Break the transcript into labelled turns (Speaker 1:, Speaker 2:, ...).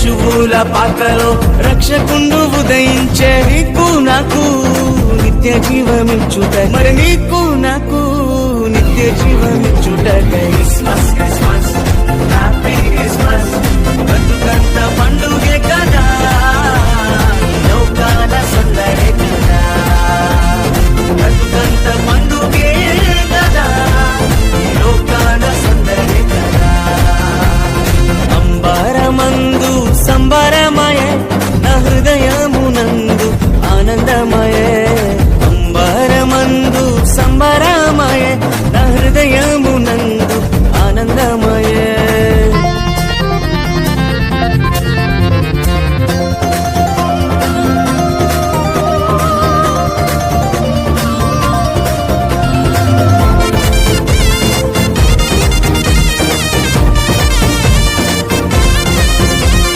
Speaker 1: శిశువుల పాకలో రక్షకుండు ఉదయించే నీకు నాకు నిత్య జీవమిచ్చుట మరి నీకు నాకు నిత్య జీవమిచ్చుటకై